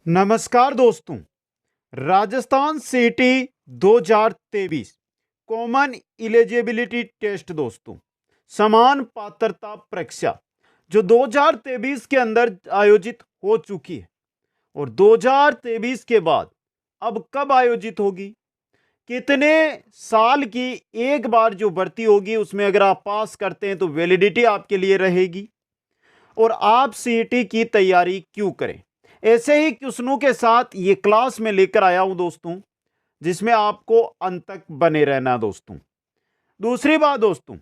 नमस्कार दोस्तों। राजस्थान सीटी 2023 कॉमन इलिजिबिलिटी टेस्ट दोस्तों, समान पात्रता परीक्षा जो 2023 के अंदर आयोजित हो चुकी है और 2023 के बाद अब कब आयोजित होगी, कितने साल की एक बार जो भर्ती होगी उसमें अगर आप पास करते हैं तो वैलिडिटी आपके लिए रहेगी और आप सीईटी की तैयारी क्यों करें। ऐसे ही क्वेश्चनों के साथ ये क्लास में लेकर आया हूं दोस्तों, जिसमें आपको अंत तक बने रहना दोस्तों। दूसरी बात दोस्तों,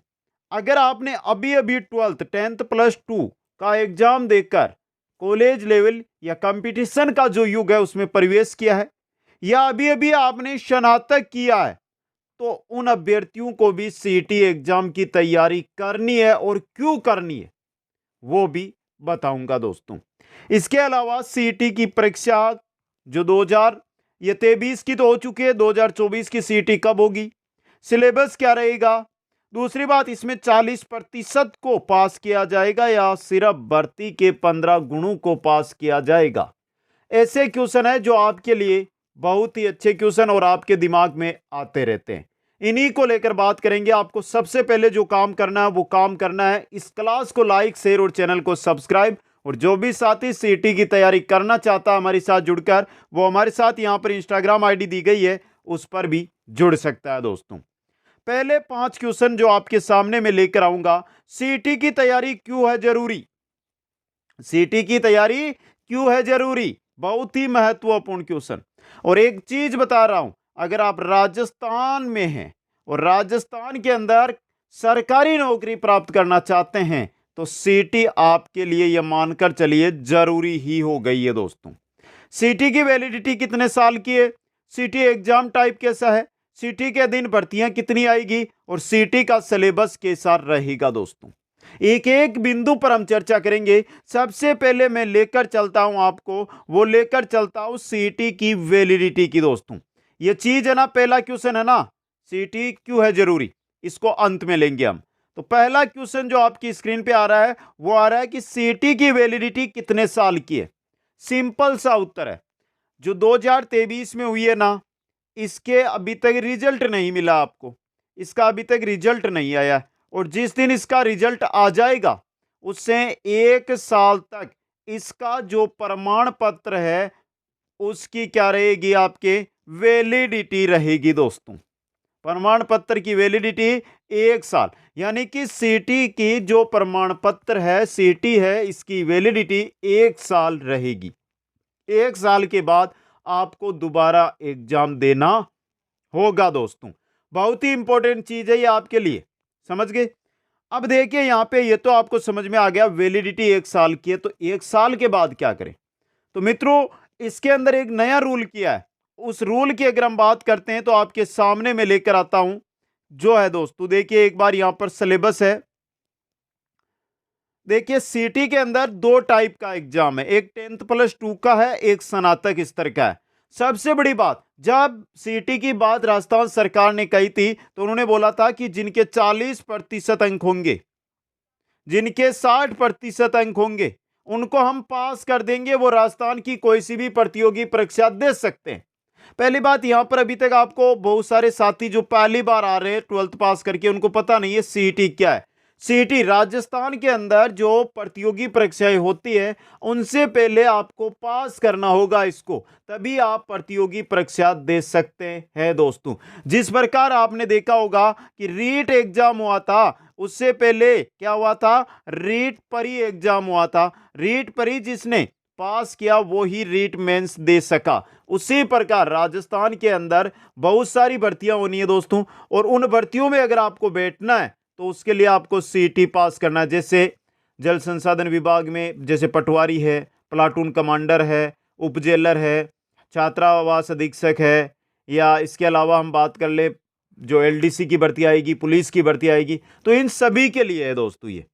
अगर आपने अभी अभी 10th प्लस 2 का एग्जाम देकर कॉलेज लेवल या कंपटीशन का जो युग है उसमें प्रवेश किया है या अभी अभी आपने स्नातक किया है, तो उन अभ्यर्थियों को भी सीईटी एग्जाम की तैयारी करनी है और क्यों करनी है वो भी बताऊंगा दोस्तों। इसके अलावा सीईटी की परीक्षा जो 2023 की तो हो चुकी है, 2024 की सीईटी कब होगी, सिलेबस क्या रहेगा। दूसरी बात, इसमें 40% को पास किया जाएगा या सिर्फ भर्ती के 15 गुणों को पास किया जाएगा। ऐसे क्वेश्चन है जो आपके लिए बहुत ही अच्छे क्वेश्चन और आपके दिमाग में आते रहते हैं। इन्हीं को लेकर बात करेंगे। आपको सबसे पहले जो काम करना है वो काम करना है इस क्लास को लाइक, शेयर और चैनल को सब्सक्राइब। और जो भी साथी सीईटी की तैयारी करना चाहता है हमारे साथ जुड़कर, वो हमारे साथ यहां पर इंस्टाग्राम आईडी दी गई है, उस पर भी जुड़ सकता है दोस्तों। पहले 5 क्वेश्चन जो आपके सामने में लेकर आऊंगा, सीईटी की तैयारी क्यों है जरूरी। सीईटी की तैयारी क्यों है जरूरी, बहुत ही महत्वपूर्ण क्वेश्चन। और एक चीज बता रहा हूं, अगर आप राजस्थान में हैं और राजस्थान के अंदर सरकारी नौकरी प्राप्त करना चाहते हैं तो सीईटी आपके लिए यह मानकर चलिए जरूरी ही हो गई है दोस्तों। सीईटी की वैलिडिटी कितने साल की है, सीईटी एग्जाम टाइप कैसा है, सीईटी के दिन भर्तियां कितनी आएगी और सीईटी का सिलेबस कैसा रहेगा दोस्तों। एक एक बिंदु पर हम चर्चा करेंगे। सबसे पहले मैं लेकर चलता हूं आपको, वो लेकर चलता हूं सीईटी की वैलिडिटी की दोस्तों। ये चीज है ना, पहला क्वेश्चन है ना, सीईटी क्यों है जरूरी, इसको अंत में लेंगे हम। तो पहला क्वेश्चन जो आपकी स्क्रीन पे आ रहा है वो आ रहा है कि सीईटी की वैलिडिटी कितने साल की है। सिंपल सा उत्तर है, जो 2023 में हुई है ना, इसके अभी तक रिजल्ट नहीं मिला आपको, इसका अभी तक रिजल्ट नहीं आया। और जिस दिन इसका रिजल्ट आ जाएगा उससे 1 साल तक इसका जो प्रमाण पत्र है उसकी क्या रहेगी, आपके वैलिडिटी रहेगी दोस्तों। प्रमाण पत्र की वैलिडिटी 1 साल, यानी कि सीईटी की जो प्रमाण पत्र है, सीईटी है, इसकी वैलिडिटी 1 साल रहेगी। 1 साल के बाद आपको दोबारा एग्जाम देना होगा दोस्तों। बहुत ही इंपॉर्टेंट चीज है ये आपके लिए, समझ गए। अब देखिए यहां पे, ये तो आपको समझ में आ गया, वैलिडिटी 1 साल की है, तो 1 साल के बाद क्या करें। तो मित्रों, इसके अंदर एक नया रूल किया है, उस रूल की अगर हम बात करते हैं तो आपके सामने में लेकर आता हूं, जो है दोस्तों, देखिए एक बार यहां पर सिलेबस है। देखिए सीईटी के अंदर 2 टाइप का एग्जाम है, एक 10th प्लस 2 का है, एक स्नातक स्तर का है। सबसे बड़ी बात, जब सीईटी की बात राजस्थान सरकार ने कही थी तो उन्होंने बोला था कि जिनके 40% अंक होंगे, जिनके 60% अंक होंगे, उनको हम पास कर देंगे, वो राजस्थान की कोई सी भी प्रतियोगी परीक्षा दे सकते हैं। पहली बात, यहां पर अभी तक आपको बहुत सारे साथी जो पहली बार आ रहे हैं 12th पास करके, उनको पता नहीं है सीईटी क्या है। सीईटी राजस्थान के अंदर जो प्रतियोगी परीक्षाएं होती है उनसे पहले आपको पास करना होगा इसको, तभी आप प्रतियोगी परीक्षा दे सकते हैं दोस्तों। जिस प्रकार आपने देखा होगा कि रीट एग्जाम हुआ था, उससे पहले क्या हुआ था, रीट परी एग्जाम हुआ था। रीट परी जिसने पास किया वो ही रीट मेंस दे सका। उसी प्रकार राजस्थान के अंदर बहुत सारी भर्तियां होनी है दोस्तों, और उन भर्तियों में अगर आपको बैठना है तो उसके लिए आपको सीईटी पास करना है। जैसे जल संसाधन विभाग में जैसे पटवारी है, प्लाटून कमांडर है, उप जेलर है, छात्रावास अधीक्षक है, या इसके अलावा हम बात कर ले जो एलडीसी की भर्ती आएगी, पुलिस की भर्ती आएगी, तो इन सभी के लिए है दोस्तों ये,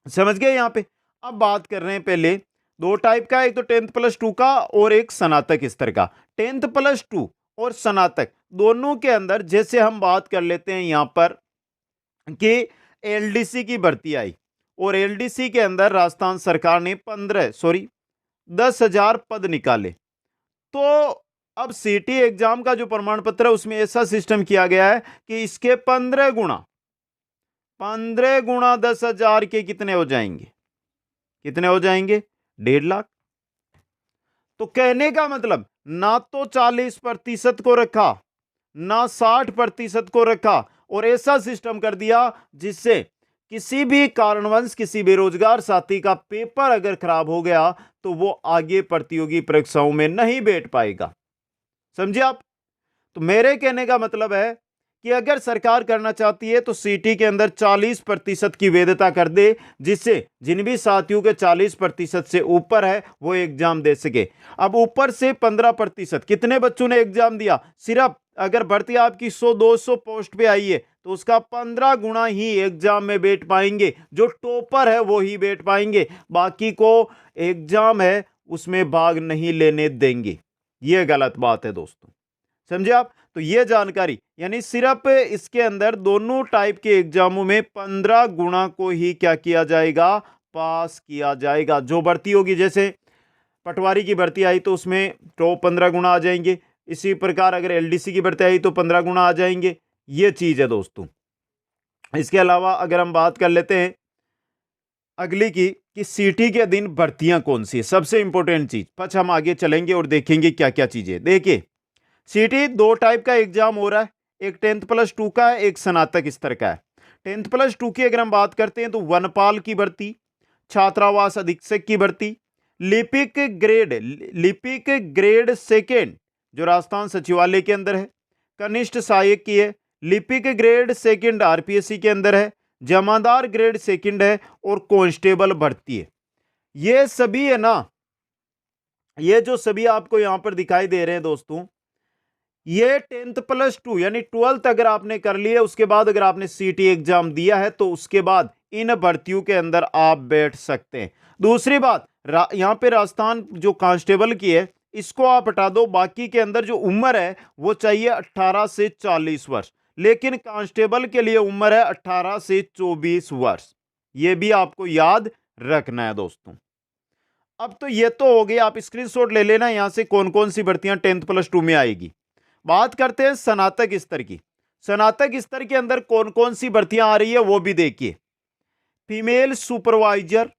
समझ गए यहां पे। अब बात कर रहे हैं पहले 2 टाइप का, एक तो 10th प्लस 2 का और एक स्नातक स्तर का। 10th प्लस 2 और स्नातक दोनों के अंदर जैसे हम बात कर लेते हैं यहां पर कि एलडीसी की भर्ती आई, और एलडीसी के अंदर राजस्थान सरकार ने 10,000 पद निकाले। तो अब सीटी एग्जाम का जो प्रमाण पत्र है उसमें ऐसा सिस्टम किया गया है कि इसके 15 गुणा 10,000 के कितने हो जाएंगे, कितने हो जाएंगे, 1.5 लाख। तो कहने का मतलब ना तो 40% को रखा, ना 60% को रखा, और ऐसा सिस्टम कर दिया जिससे किसी भी कारणवश किसी बेरोजगार साथी का पेपर अगर खराब हो गया तो वो आगे प्रतियोगी परीक्षाओं में नहीं बैठ पाएगा। समझे आप? तो मेरे कहने का मतलब है कि अगर सरकार करना चाहती है तो सीटी के अंदर 40% की वैधता कर दे, जिससे जिन भी साथियों के 40% से ऊपर है वो एग्जाम दे सके। अब ऊपर से 15%, कितने बच्चों ने एग्जाम दिया, सिर्फ अगर भर्ती आपकी 100-200 पोस्ट पे आई है तो उसका 15 गुना ही एग्जाम में बैठ पाएंगे। जो टॉपर है वो ही बैठ पाएंगे, बाकी को एग्जाम है उसमें भाग नहीं लेने देंगे। यह गलत बात है दोस्तों, समझे आप? तो यह जानकारी, यानी सिर्फ इसके अंदर दोनों टाइप के एग्जामों में 15 गुना को ही क्या किया जाएगा, पास किया जाएगा। जो भर्ती होगी, जैसे पटवारी की भर्ती आई तो उसमें तो 15 गुना आ जाएंगे, इसी प्रकार अगर एलडीसी की भर्ती आई तो 15 गुना आ जाएंगे। यह चीज है दोस्तों। इसके अलावा अगर हम बात कर लेते हैं अगली की कि सीटी के दिन भर्तियां कौन सी है, सबसे इंपॉर्टेंट चीज, पच हम आगे चलेंगे और देखेंगे क्या क्या चीजें। देखिए, सीटी 2 टाइप का एग्जाम हो रहा है, एक 10+2 का है, एक स्नातक स्तर का है। 10+2 की अगर हम बात करते हैं तो वनपाल की भर्ती, छात्रावास अधीक्षक की भर्ती, लिपिक ग्रेड सेकेंड जो राजस्थान सचिवालय के अंदर है, कनिष्ठ सहायक की है, लिपिक ग्रेड सेकेंड आरपीएससी के अंदर है, जमादार ग्रेड सेकेंड है, और कांस्टेबल भर्ती है। ये सभी है ना, ये जो सभी आपको यहां पर दिखाई दे रहे हैं दोस्तों, ये 10+2 यानी 12th अगर आपने कर लिया, उसके बाद अगर आपने सीटी एग्जाम दिया है तो उसके बाद इन भर्तियों के अंदर आप बैठ सकते हैं। दूसरी बात, यहां पे राजस्थान जो कांस्टेबल की है इसको आप हटा दो, बाकी के अंदर जो उम्र है वो चाहिए 18 से 40 वर्ष, लेकिन कांस्टेबल के लिए उम्र है 18 से 24 वर्ष। यह भी आपको याद रखना है दोस्तों। अब तो ये तो हो गई, आप स्क्रीनशॉट ले लेना यहां से कौन कौन सी भर्तियां 10+2 में आएगी। बात करते हैं स्नातक स्तर की। स्नातक स्तर के अंदर कौन कौन सी भर्तियां आ रही है वो भी देखिए। फीमेल सुपरवाइजर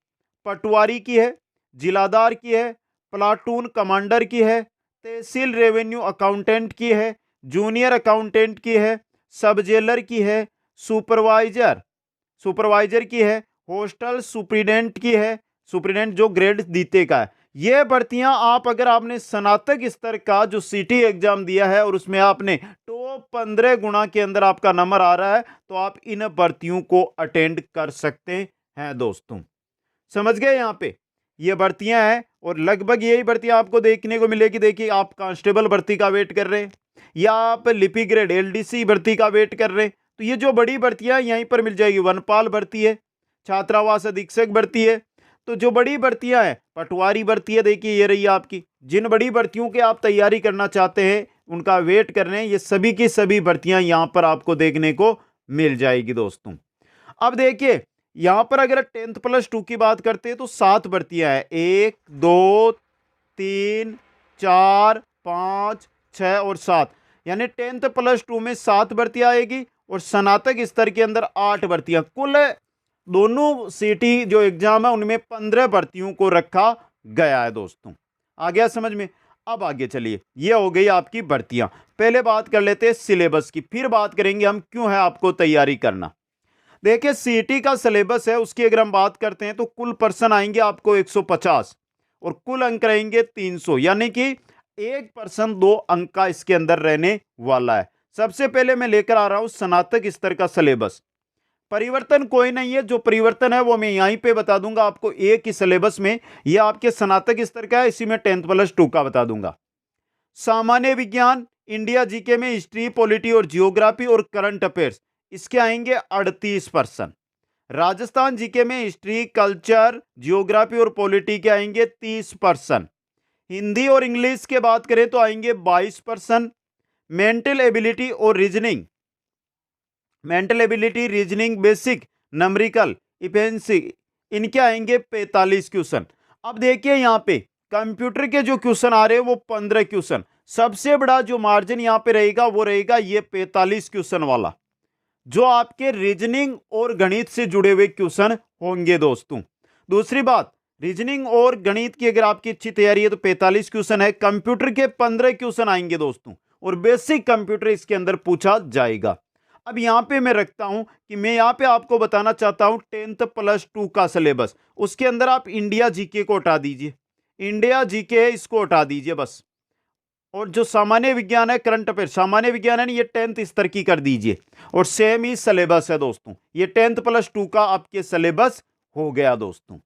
पटवारी की है, जिलादार की है, प्लाटून कमांडर की है, तहसील रेवेन्यू अकाउंटेंट की है, जूनियर अकाउंटेंट की है, सब जेलर की है, सुपरवाइजर की है, हॉस्टल सुप्रीडेंट की है, सुप्रीडेंट जो ग्रेड द्वितीय का है। ये भर्तियां आप अगर आपने स्नातक स्तर का जो सीटी एग्जाम दिया है और उसमें आपने टॉप 15 गुना के अंदर आपका नंबर आ रहा है तो आप इन भर्तियों को अटेंड कर सकते हैं दोस्तों। समझ गए? यहां पे ये भर्तियां हैं और लगभग यही भर्तियां आपको देखने को मिलेगी। देखिए, आप कांस्टेबल भर्ती का वेट कर रहे हैं या आप लिपि ग्रेड एलडीसी भर्ती का वेट कर रहे हैं, तो ये जो बड़ी भर्तियां यहीं पर मिल जाएगी। वनपाल भर्ती है, छात्रावास अधीक्षक भर्ती है, तो जो बड़ी भर्तियां हैं, पटवारी भर्ती है, देखिए ये रही आपकी। जिन बड़ी भर्तियों की आप तैयारी करना चाहते हैं उनका वेट कर रहे हैं, ये सभी की सभी भर्तियां यहां पर आपको देखने को मिल जाएगी दोस्तों। अब देखिए, यहां पर अगर 10+2 की बात करते हैं तो 7 भर्तियां हैं, 1 2 3 4 5 6 और 7, यानी 10+2 में 7 भर्तियां आएगी और स्नातक स्तर के अंदर 8 भर्तियां। कुल दोनों सीटी जो एग्जाम है उनमें 15 भर्तियों को रखा गया है दोस्तों। आ गया समझ में? अब आगे चलिए, ये हो गई आपकी भर्तियां। पहले बात कर लेते हैं सिलेबस की, फिर बात करेंगे हम क्यों है आपको तैयारी करना। देखिए, सीटी का सिलेबस है उसकी अगर हम बात करते हैं तो कुल पर्सन आएंगे आपको 150 और कुल अंक रहेंगे 300, यानी कि 1% 2 अंक का इसके अंदर रहने वाला है। सबसे पहले मैं लेकर आ रहा हूं स्नातक स्तर का सिलेबस। परिवर्तन कोई नहीं है, जो परिवर्तन है वो मैं यहीं पे बता दूंगा आपको। एक ही सिलेबस में ये आपके स्नातक स्तर का है, इसी में 10+2 का बता दूंगा। सामान्य विज्ञान, इंडिया जीके में हिस्ट्री, पॉलिटी और जियोग्राफी और करंट अफेयर्स, इसके आएंगे 38%। राजस्थान जीके में हिस्ट्री, कल्चर, जियोग्राफी और पॉलिटी के आएंगे 30%। हिंदी और इंग्लिश के बात करें तो आएंगे 22%। Mental ability, reasoning, basic, numerical, efficiency, इनके आएंगे 45 क्वेश्चन। अब देखिए, यहां पे कंप्यूटर के जो क्वेश्चन आ रहे हैं वो 15 क्वेश्चन। सबसे बड़ा जो मार्जिन यहां पे रहेगा वो रहेगा ये 45 क्वेश्चन वाला, जो आपके रीजनिंग और गणित से जुड़े हुए क्वेश्चन होंगे दोस्तों। दूसरी बात, रीजनिंग और गणित की अगर आपकी अच्छी तैयारी है तो 45 क्वेश्चन है, कंप्यूटर के 15 क्वेश्चन आएंगे दोस्तों, और बेसिक कंप्यूटर इसके अंदर पूछा जाएगा। अब यहां पे मैं रखता हूं कि मैं यहां पे आपको बताना चाहता हूं 10th प्लस 2 का सिलेबस। उसके अंदर आप इंडिया जीके को हटा दीजिए, इंडिया जीके है इसको हटा दीजिए बस, और जो सामान्य विज्ञान है, करंट अफेयर सामान्य विज्ञान है, ये 10th स्तर की कर दीजिए, और सेम ही सिलेबस है दोस्तों। ये 10th प्लस 2 का आपके सिलेबस हो गया दोस्तों,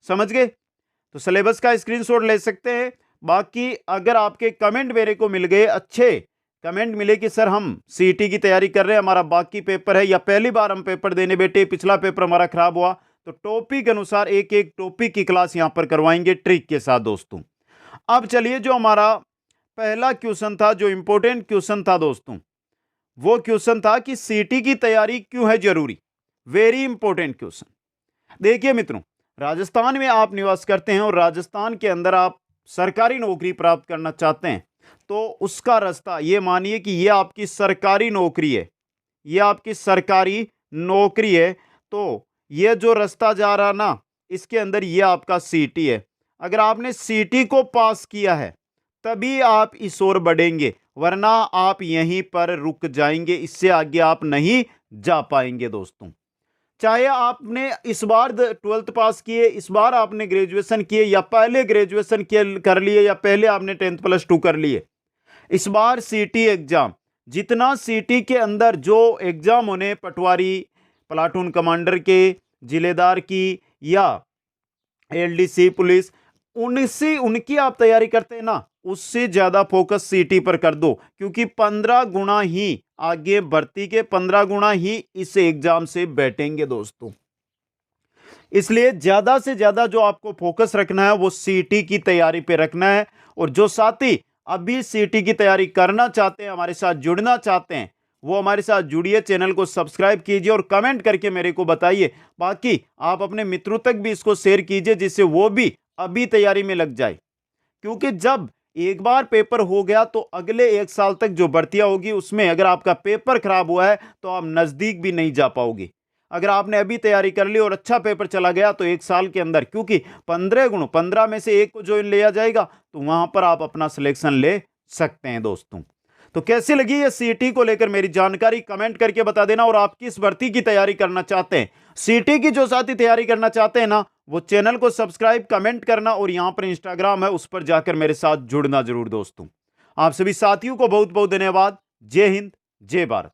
समझ गए? तो सिलेबस का स्क्रीनशॉट ले सकते हैं। बाकी अगर आपके कमेंट मेरे को मिल गए, अच्छे कमेंट मिले कि सर हम सीईटी की तैयारी कर रहे हैं, हमारा बाकी पेपर है, या पहली बार हम पेपर देने बैठे, पिछला पेपर हमारा खराब हुआ, तो टॉपिक अनुसार एक एक टॉपिक की क्लास यहां पर करवाएंगे ट्रिक के साथ दोस्तों। अब चलिए, जो हमारा पहला क्वेश्चन था, जो इंपॉर्टेंट क्वेश्चन था दोस्तों, वो क्वेश्चन था कि सीईटी की तैयारी क्यों है जरूरी। Very important question. देखिए मित्रों, राजस्थान में आप निवास करते हैं और राजस्थान के अंदर आप सरकारी नौकरी प्राप्त करना चाहते हैं, तो उसका रास्ता ये मानिए कि ये आपकी सरकारी नौकरी है, ये आपकी सरकारी नौकरी है, तो ये जो रास्ता जा रहा ना, इसके अंदर ये आपका सीईटी है। अगर आपने सीईटी को पास किया है तभी आप इस ओर बढ़ेंगे, वरना आप यहीं पर रुक जाएंगे, इससे आगे आप नहीं जा पाएंगे दोस्तों। चाहे आपने इस बार 12th पास किए, इस बार आपने ग्रेजुएशन किए, या पहले ग्रेजुएशन कर लिए, या पहले आपने 10th प्लस 2 कर लिए, इस बार सीईटी एग्जाम, जितना सीईटी के अंदर जो एग्जाम होने, पटवारी, प्लाटून कमांडर के, जिलेदार की, या एलडीसी पुलिस, उनकी आप तैयारी करते हैं ना, उससे ज्यादा फोकस सीईटी पर कर दो, क्योंकि 15 गुना ही आगे भर्ती के 15 गुना ही इस एग्जाम से बैठेंगे दोस्तों। इसलिए ज्यादा से ज्यादा जो आपको फोकस रखना है वो सीईटी की तैयारी पे रखना है। और जो साथी अभी सीईटी की तैयारी करना चाहते हैं, हमारे साथ जुड़ना चाहते हैं, वो हमारे साथ जुड़िए, चैनल को सब्सक्राइब कीजिए और कमेंट करके मेरे को बताइए। बाकी आप अपने मित्रों तक भी इसको शेयर कीजिए, जिससे वो भी अभी तैयारी में लग जाए, क्योंकि जब एक बार पेपर हो गया तो अगले 1 साल तक जो भर्तियां होगी उसमें अगर आपका पेपर खराब हुआ है तो आप नजदीक भी नहीं जा पाओगे। अगर आपने अभी तैयारी कर ली और अच्छा पेपर चला गया तो 1 साल के अंदर, क्योंकि 15 में से एक को जो लिया जाएगा, तो वहां पर आप अपना सिलेक्शन ले सकते हैं दोस्तों। तो कैसी लगी ये सीईटी को लेकर मेरी जानकारी, कमेंट करके बता देना। और आप किस भर्ती की तैयारी करना चाहते हैं, सीईटी की जो साथी तैयारी करना चाहते हैं ना, वो चैनल को सब्सक्राइब, कमेंट करना, और यहां पर इंस्टाग्राम है उस पर जाकर मेरे साथ जुड़ना जरूर दोस्तों। आप सभी साथियों को बहुत बहुत धन्यवाद। जय हिंद, जय भारत।